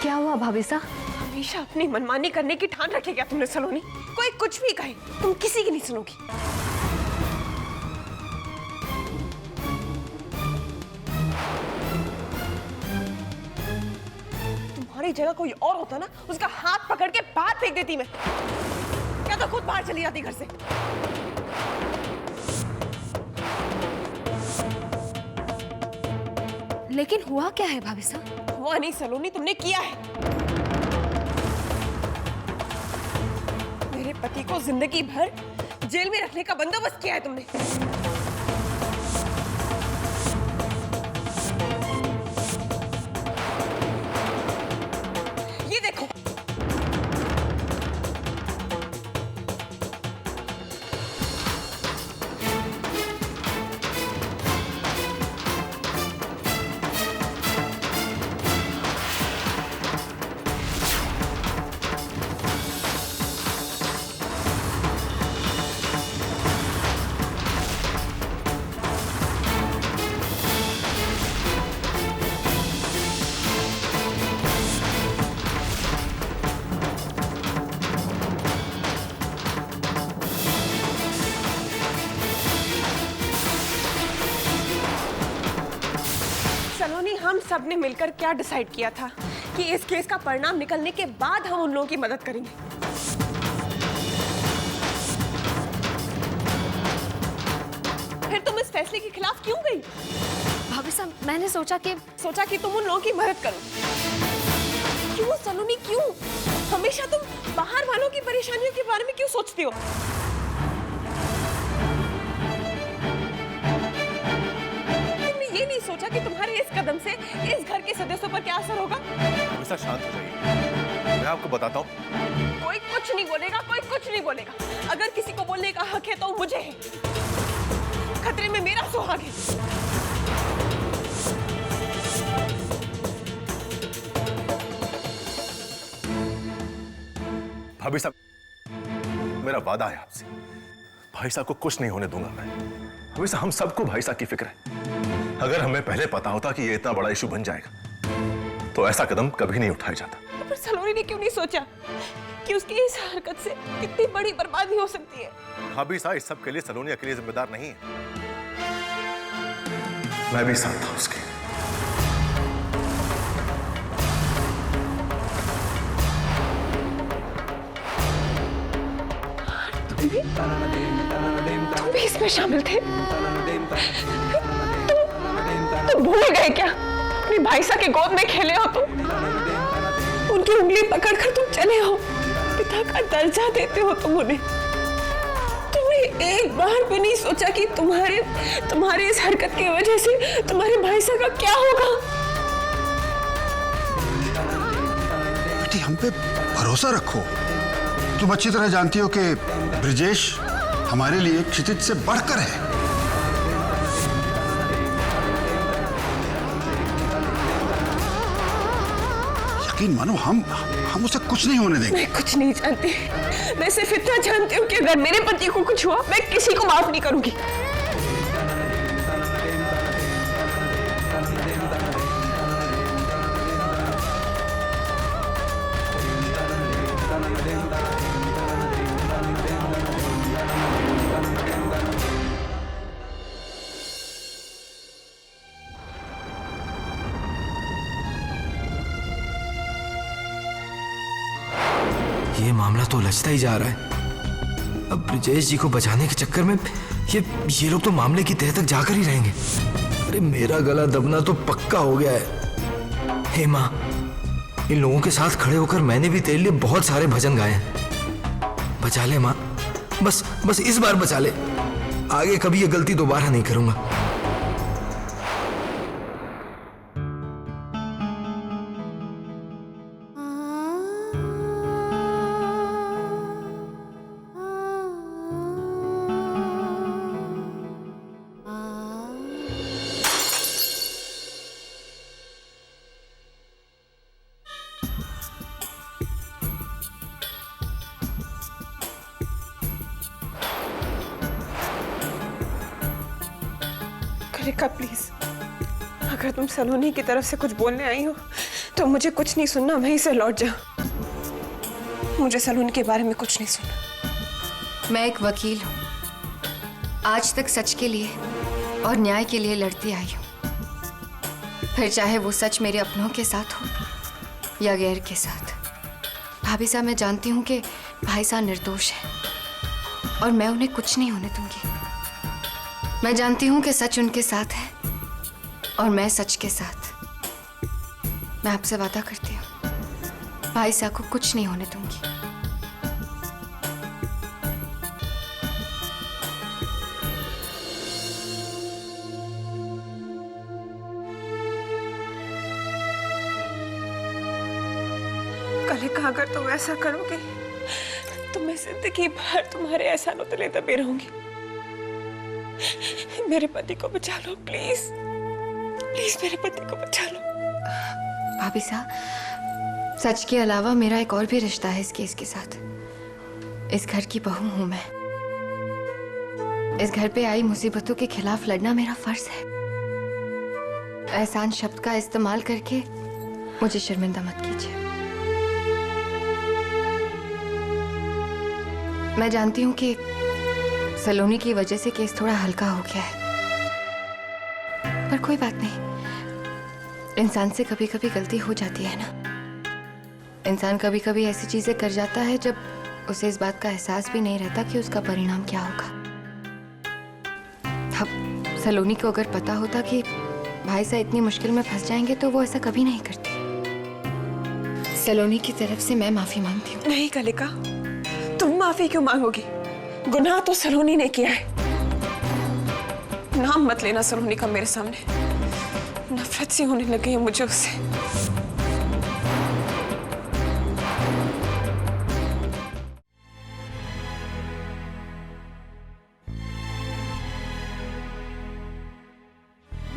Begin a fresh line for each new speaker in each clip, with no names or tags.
क्या हुआ भाभी साहब?
हमेशा अपनी मनमानी करने की ठान रखी क्या तुमने सलोनी? कोई कुछ भी कहे तुम किसी की नहीं सुनोगी। तुम्हारी जगह कोई और होता ना, उसका हाथ पकड़ के बाहर फेंक देती मैं। क्या तो खुद बाहर चली जाती घर से।
लेकिन हुआ क्या है भाभी साहब?
हुआ नहीं सलोनी, तुमने किया है। मेरे पति को जिंदगी भर जेल में रखने का बंदोबस्त किया है तुमने। ये देखो, सलोनी, हम सब ने मिलकर क्या डिसाइड किया था कि इस केस का परिणाम निकलने के बाद हम उन लोगों की मदद करेंगे। फिर तुम इस फैसले के खिलाफ क्यों गई?
भाभी साहब, मैंने सोचा कि
तुम उन लोगों की मदद करो। क्यों सलोनी, क्यों? हमेशा तुम बाहर वालों की परेशानियों के बारे में क्यों सोचती हो? ये नहीं सोचा कि तुम्हारे इस कदम से इस घर के सदस्यों पर क्या असर होगा?
हमेशा शांत हो जाइए, मैं आपको बताता हूँ।
कोई कुछ नहीं बोलेगा, कोई कुछ नहीं बोलेगा। अगर किसी को बोलने का हक है तो मुझे है। खतरे में मेरा सुहाग है।
भाभी साहब, मेरा वादा है आपसे, भाई साहब को कुछ नहीं होने दूंगा मैं। भाभी साहब, हम सबको भाई साहब की फिक्र है। अगर हमें पहले पता होता कि ये इतना बड़ा इशू बन जाएगा तो ऐसा कदम कभी नहीं उठाया जाता।
पर सलोनी ने क्यों नहीं सोचा कि उसकी इस हरकत से कितनी बड़ी बर्बादी हो सकती है?
भाभी साहब, इस सब के लिए सलोनी अकेले जिम्मेदार नहीं है, मैं भी साथ था उसके।
तुम भी इसमें शामिल थे? तुम भूल गए क्या? अपने भाई साहब के गोद में खेले हो तुम। उनकी उंगली पकड़कर तुम चले हो। पिता का दर्जा देते हो तुम उन्हें। तुमने एक बार भी नहीं सोचा कि तुम्हारे इस हरकत की वजह से तुम्हारे भाई साहब का क्या होगा?
बेटी, हम पे भरोसा रखो। तुम अच्छी तरह जानती हो कि ब्रिजेश हमारे लिए क्षितिज से बढ़कर है। यकीन मानो, हम उसे कुछ नहीं होने देंगे।
मैं कुछ नहीं जानती। मैं सिर्फ इतना जानती हूँ कि अगर मेरे पति को कुछ हुआ, मैं किसी को माफ नहीं करूंगी।
ये मामला तो उलझता ही जा रहा है। अब ब्रिजेश जी को बचाने के चक्कर में ये लोग तो मामले की तह तक जाकर ही रहेंगे। अरे मेरा गला दबना तो पक्का हो गया है। हे माँ, इन लोगों के साथ खड़े होकर मैंने भी तेरे लिए बहुत सारे भजन गाए हैं। बचा ले माँ, बस इस बार बचा ले। आगे कभी ये गलती दोबारा नहीं करूंगा।
रेखा प्लीज, अगर तुम सलोनी की तरफ से कुछ बोलने आई हो तो मुझे कुछ नहीं सुनना, वहीं से लौट जा। मुझे सलोनी के बारे में कुछ नहीं सुनना।
मैं एक वकील हूँ, आज तक सच के लिए और न्याय के लिए लड़ती आई हूँ, फिर चाहे वो सच मेरे अपनों के साथ हो या गैर के साथ। भाभी साहब, मैं जानती हूँ कि भाई साहब निर्दोष है और मैं उन्हें कुछ नहीं होने दूंगी। मैं जानती हूँ कि सच उनके साथ है और मैं सच के साथ। मैं आपसे वादा करती हूँ, भाई साहब को कुछ नहीं होने दूंगी।
कलिका, अगर तुम ऐसा करोगे तो मैं जिंदगी भर तुम्हारे एहसानों तले दबे रहूंगी। मेरे पति को बचा लो प्लीज, प्लीज मेरे पति को बचा लो।
भाभी साहब, सच के अलावा मेरा एक और भी रिश्ता है इस केस के साथ। इस घर की बहू हूं मैं। इस घर पे आई मुसीबतों के खिलाफ लड़ना मेरा फर्ज है। एहसान शब्द का इस्तेमाल करके मुझे शर्मिंदा मत कीजिए। मैं जानती हूँ कि सलोनी की वजह से केस थोड़ा हल्का हो गया है, पर कोई बात नहीं। इंसान से कभी कभी गलती हो जाती है ना। इंसान कभी कभी ऐसी चीजें कर जाता है जब उसे इस बात का एहसास भी नहीं रहता कि उसका परिणाम क्या होगा। अब सलोनी को अगर पता होता कि भाई साहब इतनी मुश्किल में फंस जाएंगे तो वो ऐसा कभी नहीं करती। सलोनी की तरफ से मैं माफी मांगती हूँ।
नहीं कलिका, तुम माफी क्यों मांगोगी? गुनाह तो सलोनी ने किया है। नाम मत लेना सलोनी का मेरे सामने। नफरत सी होने लगी है मुझे उससे।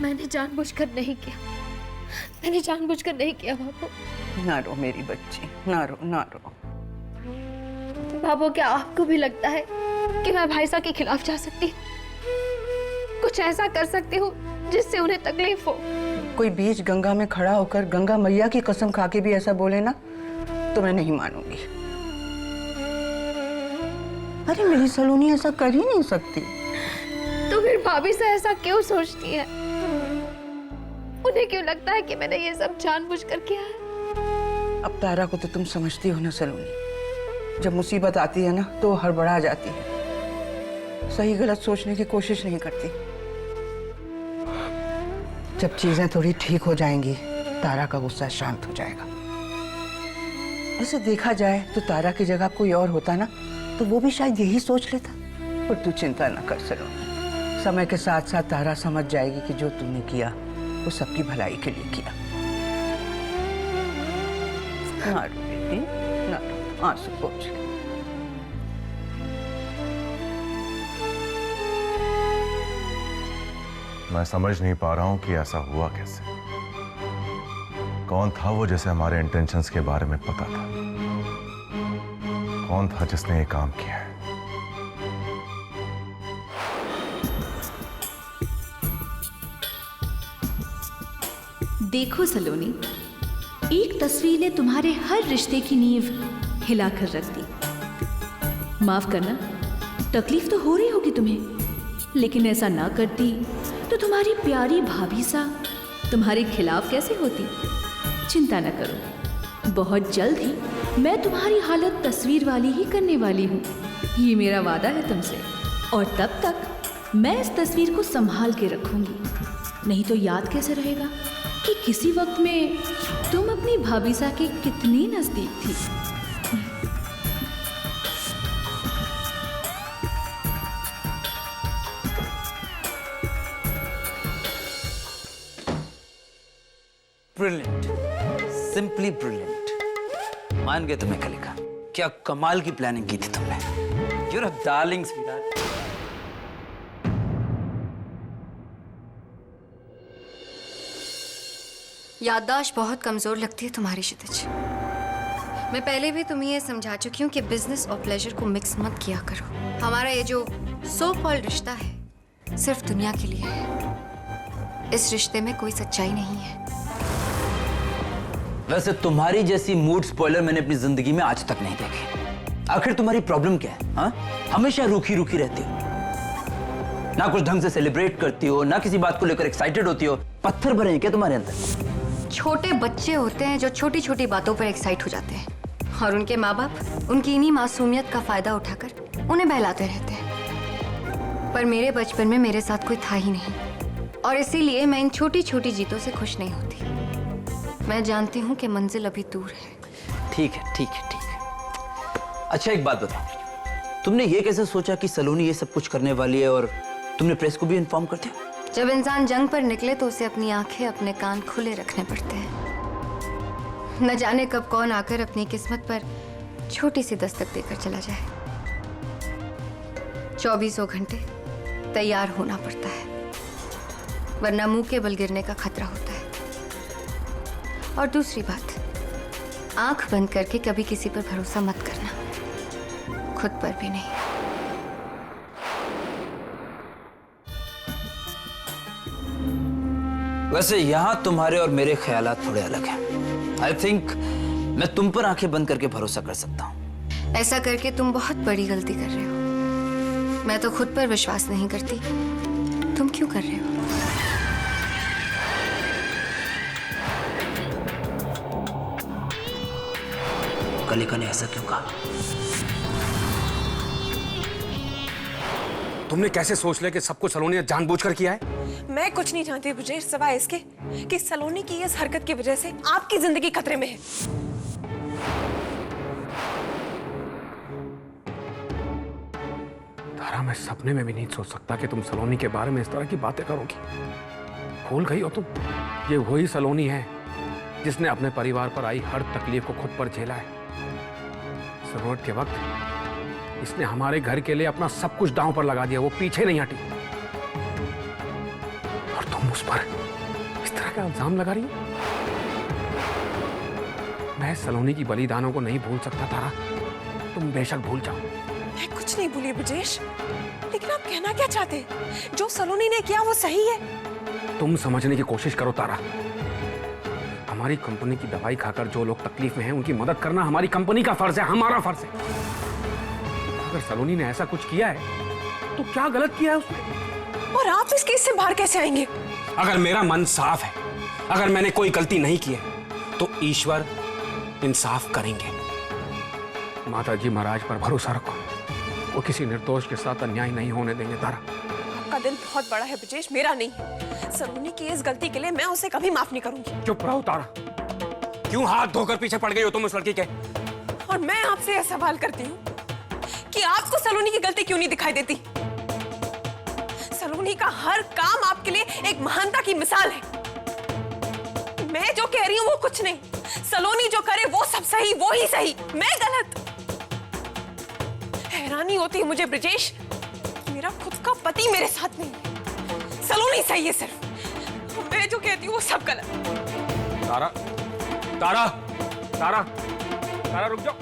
मैंने जानबूझकर नहीं किया, मैंने जानबूझकर नहीं किया बाबू।
ना रो मेरी बच्ची, ना रो, ना रो।
बाबू, क्या आपको भी लगता है कि मैं भाई साहब के खिलाफ जा सकती हूँ? कुछ ऐसा कर सकती हूँ जिससे उन्हें तकलीफ हो?
कोई बीच गंगा में खड़ा होकर गंगा मैया की कसम खा के भी ऐसा बोले ना तो मैं नहीं मानूंगी। अरे मेरी सलोनी ऐसा कर ही नहीं सकती।
तो फिर भाभी से ऐसा क्यों सोचती है? उन्हें क्यों लगता है कि मैंने ये सब जानबूझकर किया है?
अब तारा को तो तुम समझती हो ना सलोनी, जब मुसीबत आती है ना तो वो हड़बड़ा जाती है, सही गलत सोचने की कोशिश नहीं करती। जब चीजें थोड़ी ठीक हो जाएंगी तारा का गुस्सा शांत हो जाएगा। वैसे देखा जाए तो तारा की जगह कोई और होता ना तो वो भी शायद यही सोच लेता। पर तू चिंता ना कर सलोनी, समय के साथ साथ तारा समझ जाएगी कि जो तूने किया वो सबकी भलाई के लिए किया। ना रो बेटी, ना रो, आंसू पोंछ ले।
मैं समझ नहीं पा रहा हूं कि ऐसा हुआ कैसे। कौन था वो जिसे हमारे इंटेंशंस के बारे में पता था? कौन था जिसने ये काम किया है?
देखो सलोनी, एक तस्वीर ने तुम्हारे हर रिश्ते की नींव हिलाकर रख दी। माफ करना, तकलीफ तो हो रही होगी तुम्हें, लेकिन ऐसा ना करती तो तुम्हारी प्यारी भाभी सा तुम्हारे खिलाफ कैसे होती? चिंता न करो, बहुत जल्द ही मैं तुम्हारी हालत तस्वीर वाली ही करने वाली हूँ। ये मेरा वादा है तुमसे। और तब तक मैं इस तस्वीर को संभाल के रखूंगी, नहीं तो याद कैसे रहेगा कि किसी वक्त में तुम अपनी भाभी सा के कितनी नजदीक थी।
Brilliant, simply brilliant. मान गए तुम्हें कलिका, क्या कमाल की प्लानिंग की थी तुमने। You're a darling sweetheart.
याददाश्त बहुत कमजोर लगती है तुम्हारी क्षितिज। मैं पहले भी तुम्हें ये समझा चुकी हूँ कि बिजनेस और प्लेजर को मिक्स मत किया करो। हमारा ये जो सो कॉल्ड रिश्ता है सिर्फ दुनिया के लिए है। इस रिश्ते में कोई सच्चाई नहीं है।
वैसे तुम्हारी जैसी मूड स्पॉइलर मैंने अपनी जिंदगी में आज तक नहीं देखी। आखिर तुम्हारी प्रॉब्लम क्या है? हाँ, हमेशा रूखी रूखी रहती हो, ना कुछ ढंग से सेलिब्रेट करती हो, ना किसी बात को लेकर एक्साइटेड होती हो। पत्थर भरे हैं क्या तुम्हारे अंदर?
छोटे बच्चे होते हैं जो छोटी छोटी बातों पर एक्साइट हो जाते हैं, और उनके माँ बाप उनकी इन्हीं मासूमियत का फायदा उठाकर उन्हें बहलाते रहते हैं। पर मेरे बचपन में मेरे साथ कोई था ही नहीं, और इसीलिए मैं इन छोटी छोटी जीतों से खुश नहीं होती। मैं जानती हूँ कि मंजिल अभी दूर है।
ठीक है, ठीक है, ठीक है। अच्छा एक बात बताओ, तुमने ये कैसे सोचा कि सलोनी ये सब कुछ करने वाली है और तुमने प्रेस को भी इन्फॉर्म कर दिया?
जब इंसान जंग पर निकले तो उसे अपनी आंखें, अपने कान खुले रखने पड़ते हैं। न जाने कब कौन आकर अपनी किस्मत पर छोटी सी दस्तक देकर चला जाए। 24 घंटे तैयार होना पड़ता है, वरना मुंह के बल गिरने का खतरा होता है। और दूसरी बात, आंख बंद करके कभी किसी पर भरोसा मत करना, खुद पर भी नहीं।
वैसे यहाँ तुम्हारे और मेरे ख्यालात थोड़े अलग हैं। आई थिंक मैं तुम पर आंखें बंद करके भरोसा कर सकता हूँ।
ऐसा करके तुम बहुत बड़ी गलती कर रहे हो। मैं तो खुद पर विश्वास नहीं करती, तुम क्यों कर रहे हो?
कलिका ने ऐसा क्यों कहा?
तुमने कैसे सोच लिया कि सब कुछ सलोनी ने जानबूझकर किया है?
मैं कुछ नहीं जानती ब्रजेश, सिवाय इसके कि सलोनी की इस हरकत की वजह से आपकी जिंदगी खतरे में है।
तारा, मैं सपने में भी नहीं सोच सकता कि तुम सलोनी के बारे में इस तरह की बातें करोगी। भूल गई हो तुम, ये वही सलोनी है जिसने अपने परिवार पर आई हर तकलीफ को खुद पर झेला है। जरूरत के वक्त इसने हमारे घर के लिए अपना सब कुछ दांव पर लगा दिया, वो पीछे नहीं हटी। और तुम उस पर इस तरह का इल्जाम लगा रही हो? मैं सलोनी की बलिदानों को नहीं भूल सकता तारा, तुम बेशक भूल जाओ।
मैं कुछ नहीं भूली ब्रजेश, लेकिन आप कहना क्या चाहते हैं? जो सलोनी ने किया वो सही है।
तुम समझने की कोशिश करो तारा, हमारी कंपनी की दवाई खाकर जो लोग तकलीफ में हैं उनकी मदद करना हमारी कंपनी का फर्ज है, हमारा फर्ज है। अगर सलोनी ने ऐसा कुछ किया है तो क्या गलत किया है उसने?
और आप इस केस से बाहर कैसे आएंगे?
अगर मेरा मन साफ है, अगर मैंने कोई गलती नहीं की है तो ईश्वर इंसाफ करेंगे। माता जी महाराज पर भरोसा रखो, वो किसी निर्दोष के साथ अन्याय नहीं होने देंगे तारा।
आपका दिल बहुत बड़ा है ब्रजेश, मेरा नहीं है। सलोनी की इस गलती के लिए मैं उसे कभी माफ नहीं करूंगी।
चुप रहो तारा, क्यों हाथ धोकर पीछे पड़ गई हो तुम उस लड़की के?
और मैं आपसे यह सवाल करती हूँ कि आपको सलोनी की गलती क्यों नहीं दिखाई देती? सलोनी का हर काम आपके लिए एक महानता की मिसाल है। मैं जो कह रही हूँ वो कुछ नहीं, सलोनी जो करे वो सब सही, वो ही सही, मैं गलत। हैरानी होती है मुझे ब्रजेश, मेरा खुद का पति मेरे साथ नहीं है, सलोनी सही है सिर्फ। मैं जो कहती हूँ वो सब गलत।
तारा, तारा, तारा, तारा रुक जाओ।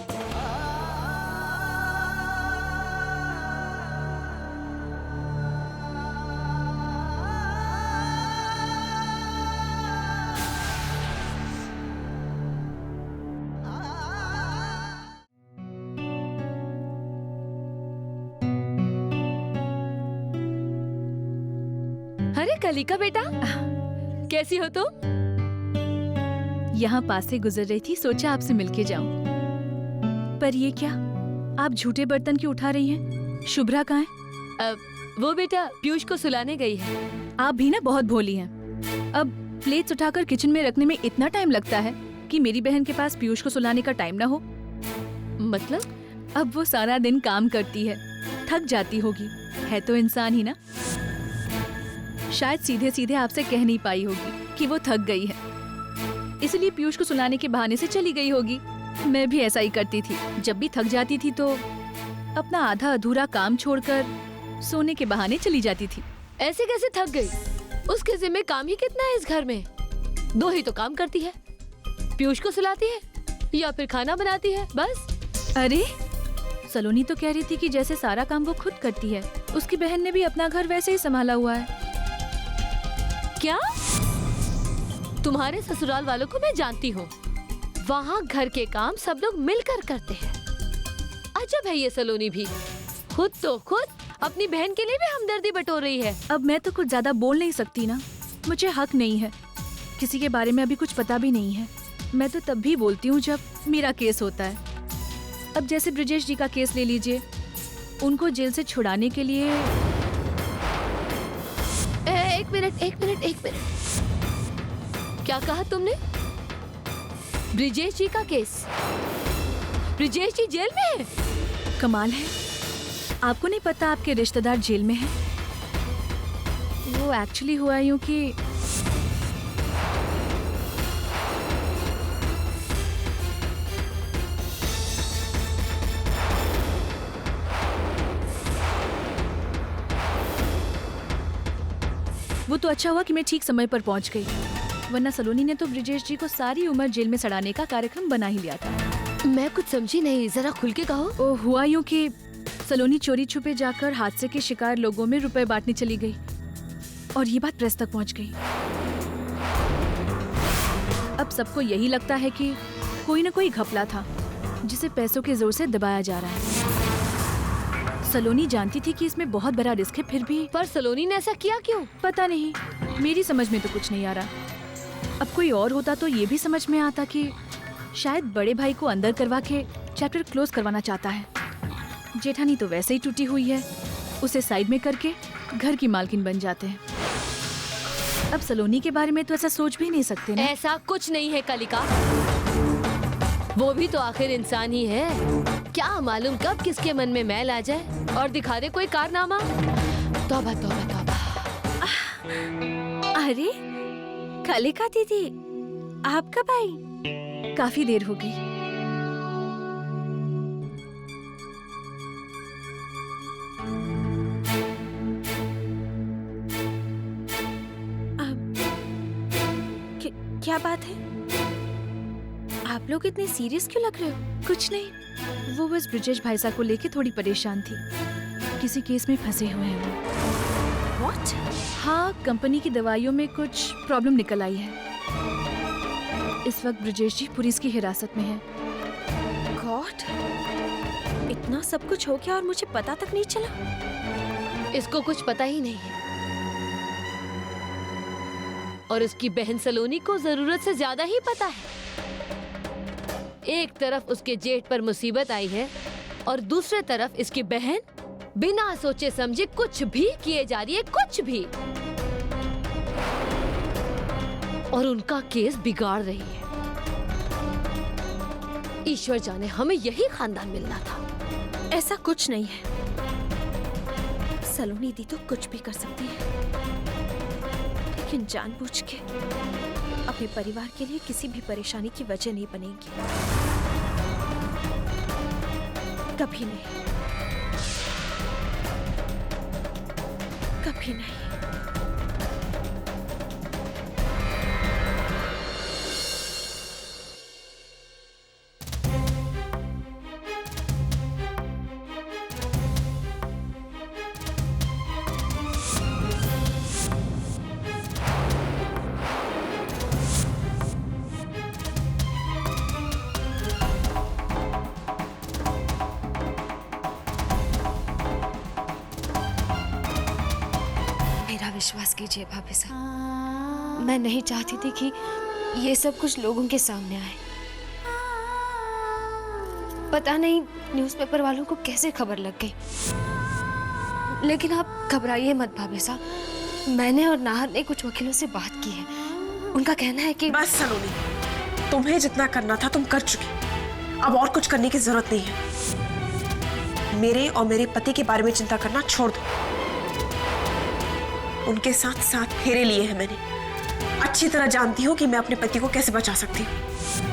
अरे कलिका बेटा, कैसी हो तुम? यहाँ पास से गुजर रही थी, सोचा आपसे मिलके जाऊं। पर ये क्या, आप झूठे बर्तन क्यों उठा रही हैं? शुभ्रा कहाँ है? वो बेटा पीयूष को सुलाने गई है। आप भी ना बहुत भोली हैं। अब प्लेट्स उठाकर किचन में रखने में इतना टाइम लगता है कि मेरी बहन के पास पीयूष को सुलाने का टाइम ना हो। मतलब? अब वो सारा दिन काम करती है, थक जाती होगी, है तो इंसान ही ना। शायद सीधे सीधे आपसे कह नहीं पाई होगी कि वो थक गई है, इसलिए पीयूष को सुलाने के बहाने से चली गई होगी। मैं भी ऐसा ही करती थी, जब भी थक जाती थी तो अपना आधा अधूरा काम छोड़कर सोने के बहाने चली जाती थी।
ऐसे कैसे थक गई? उसके जिम्मे काम ही कितना है इस घर में? 2 ही तो काम करती है, पीयूष को सुलाती है या फिर खाना बनाती है, बस।
अरे सलोनी तो कह रही थी कि जैसे सारा काम वो खुद करती है, उसकी बहन ने भी अपना घर वैसे ही संभाला हुआ है।
क्या? तुम्हारे ससुराल वालों को मैं जानती हूँ,
वहाँ घर के काम सब लोग मिलकर करते हैं। अजब है ये सलोनी भी, खुद तो खुद अपनी बहन के लिए भी हमदर्दी बटोर रही है।
अब मैं तो कुछ ज्यादा बोल नहीं सकती ना, मुझे हक नहीं है। किसी के बारे में अभी कुछ पता भी नहीं है। मैं तो तब भी बोलती हूँ जब मेरा केस होता है। अब जैसे ब्रिजेश जी का केस ले लीजिए, उनको जेल से छुड़ाने के लिए
एक मिनट। क्या कहा तुमने? ब्रिजेश जी का केस? ब्रिजेश जी जेल में है?
कमाल है, आपको नहीं पता आपके रिश्तेदार जेल में हैं? वो एक्चुअली हुआ यूं कि वो तो अच्छा हुआ कि मैं ठीक समय पर पहुंच गई, वरना सलोनी ने तो ब्रिजेश जी को सारी उम्र जेल में सड़ाने का कार्यक्रम बना ही लिया था।
मैं कुछ समझी नहीं, जरा खुल के कहो।
ओ हुआ यूं कि सलोनी चोरी छुपे जाकर हादसे के शिकार लोगों में रुपए बांटने चली गई और ये बात प्रेस तक पहुंच गई। अब सबको यही लगता है कि कोई ना कोई घपला था जिसे पैसों के जोर से दबाया जा रहा है। सलोनी जानती थी कि इसमें बहुत बड़ा रिस्क है, फिर भी।
पर सलोनी ने ऐसा किया क्यों?
पता नहीं, मेरी समझ में तो कुछ नहीं आ रहा। अब कोई और होता तो ये भी समझ में आता कि शायद बड़े भाई को अंदर करवा के चैप्टर क्लोज करवाना चाहता है। जेठानी तो वैसे ही टूटी हुई है, उसे साइड में करके घर की मालकिन बन जाते हैं। अब सलोनी के बारे में तो ऐसा सोच भी नहीं सकते ना।
ऐसा कुछ नहीं है कलिका, वो भी तो आखिर इंसान ही है। क्या मालूम कब किसके मन में मैल आ जाए और दिखा दे कोई कारनामा। तौबा तौबा तौबा।
अरे कलिका दीदी, आप कब आई? काफी देर हो गई। क्या बात है? आप लोग इतने सीरियस क्यों लग रहे हो? कुछ नहीं, वो बस ब्रिजेश भाई साहब को लेके थोड़ी परेशान थी। किसी केस में फंसे हुए हैं वो। What? हाँ, कंपनी की दवाइयों में कुछ प्रॉब्लम निकल आई है। इस वक्त ब्रिजेश जी पुलिस की हिरासत में हैं। गॉड, इतना सब कुछ हो गया और मुझे पता तक नहीं चला।
इसको कुछ पता ही नहीं है और उसकी बहन सलोनी को जरूरत से ज्यादा ही पता है। एक तरफ उसके जेठ पर मुसीबत आई है और दूसरे तरफ इसकी बहन बिना सोचे समझे कुछ भी किए जा रही है, कुछ भी, और उनका केस बिगाड़ रही है। ईश्वर जाने, हमें यही खानदान मिलना था।
ऐसा कुछ नहीं है, सलोनी दी तो कुछ भी कर सकती है, लेकिन जानबूझ के अपने परिवार के लिए किसी भी परेशानी की वजह नहीं बनेगी। कभी नहीं, कभी नहीं।
विश्वास कीजिए भाभी साहब, मैं नहीं चाहती थी कि ये सब कुछ लोगों के सामने आए। पता नहीं न्यूज़पेपर वालों को कैसे खबर लग गई, लेकिन आप घबराइए मत भाभी साहब। मैंने और नाहर ने कुछ वकीलों से बात की है। उनका कहना है कि
बस सलोनी, तुम्हें जितना करना था तुम कर चुकी, अब और कुछ करने की जरूरत नहीं है। मेरे और मेरे पति के बारे में चिंता करना छोड़ दो। उनके साथ साथ फेरे लिए हैं मैंने। अच्छी तरह जानती हूँ कि मैं अपने पति को कैसे बचा सकती हूँ।